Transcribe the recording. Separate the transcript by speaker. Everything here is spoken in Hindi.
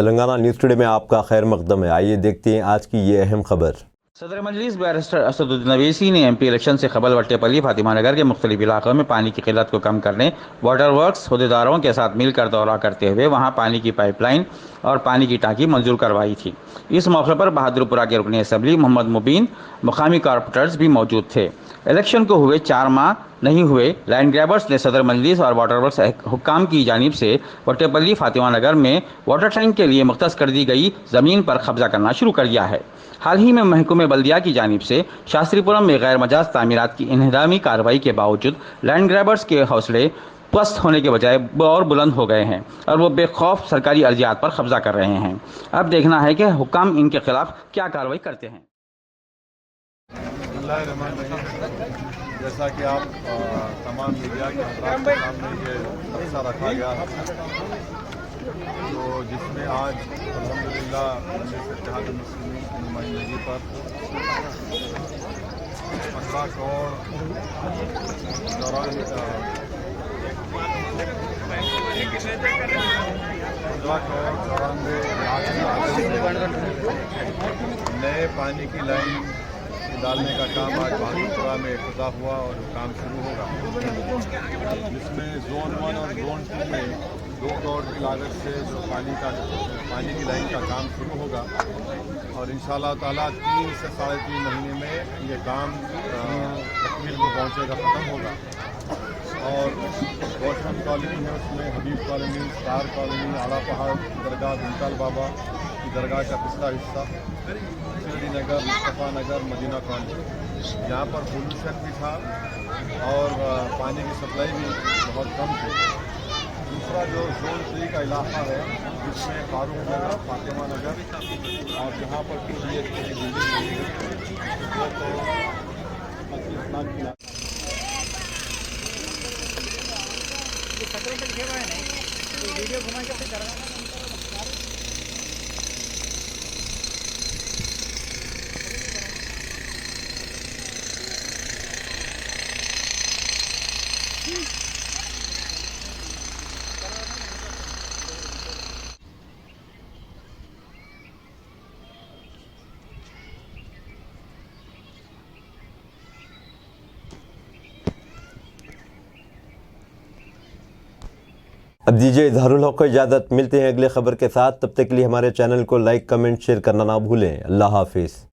Speaker 1: तेलंगाना न्यूज़ टुडे में आपका खैर मकदम है। आइए देखते हैं आज की ये अहम खबर।
Speaker 2: सदर मजलिस बैरिस्टर असदुद्दीन अवैसी ने एमपी इलेक्शन से कबल वट्टेपल्ली फातिमा नगर के मुख्तलिफ इलाकों में पानी की किल्लत को कम करने वाटर वर्क्स अहदेदारों के साथ मिलकर दौरा करते हुए वहां पानी की पाइपलाइन और पानी की टांकी मंजूर करवाई थी। इस मौके पर बहादुरपुरा के रुकन असम्बली मोहम्मद मुबीन, मुकामी कारपोरेटर्स भी मौजूद थे। इलेक्शन को हुए 4 माह नहीं हुए, लैंड ग्रैबर्स ने सदर मजलिस और वाटर वर्क्स हुक्काम की जानिब से वट्टेपल्ली फातिमा नगर में वाटर टैंक के लिए मुख्तस कर दी गई ज़मीन पर कब्जा करना शुरू कर दिया है। हाल ही में महकमे बल्दिया की जानिब से शास्त्रीपुरम में गैर मजाज तामीरात की इन्हदामी कार्रवाई के बावजूद लैंड ग्रैबर्स के हौसले पस्त होने के बजाय और बुलंद हो गए हैं और वो बेखौफ सरकारी अर्जियात पर कब्जा कर रहे हैं। अब देखना है कि हुक्काम इनके खिलाफ क्या कार्रवाई करते हैं।
Speaker 3: जैसा कि आप तमाम मीडिया के हज़रात के सामने ये नक्शा रखा गया है, तो जिसमें आज अल्हम्दुलिल्लाह इत्तेहाद मुस्लिमीन की नुमाइंदगी पर 15 करोड़ 94 नए पानी की लाइन डालने का काम आज बहादुरपुरा में इब्तिदा हुआ और काम शुरू होगा, जिसमें जोन 1 और जोन 2 में 2 करोड़ की लागत से जो पानी की लाइन का काम शुरू होगा और इंशाअल्लाह ताला 3 से 3.5 महीने में ये काम तकमील को पहुँचेगा, ख़त्म होगा। और रोशन कॉलोनी है, उसमें हबीब कॉलोनी, स्टार कॉलोनी, आला पहाड़ दरगाह, भीमताल बाबा की दरगाह का पिछला हिस्सा, शिरडी नगर, मुस्तफ़ा नगर, मदीना कॉलोनी, यहाँ पर पोल्यूशन भी था और पानी की सप्लाई भी बहुत कम थी। दूसरा जो जोन 3 का इलाका है, जिसमें फारूक नगर, फातिमा नगर और जहाँ पर PGH की बिल्डिंग बनी है, तो 25 लाख की वीडियो घुमा के
Speaker 1: अब दीजिए इजहारुल हक को इजाज़त। मिलते हैं अगले खबर के साथ। तब तक के लिए हमारे चैनल को लाइक, कमेंट, शेयर करना ना भूलें। अल्लाह हाफिज़।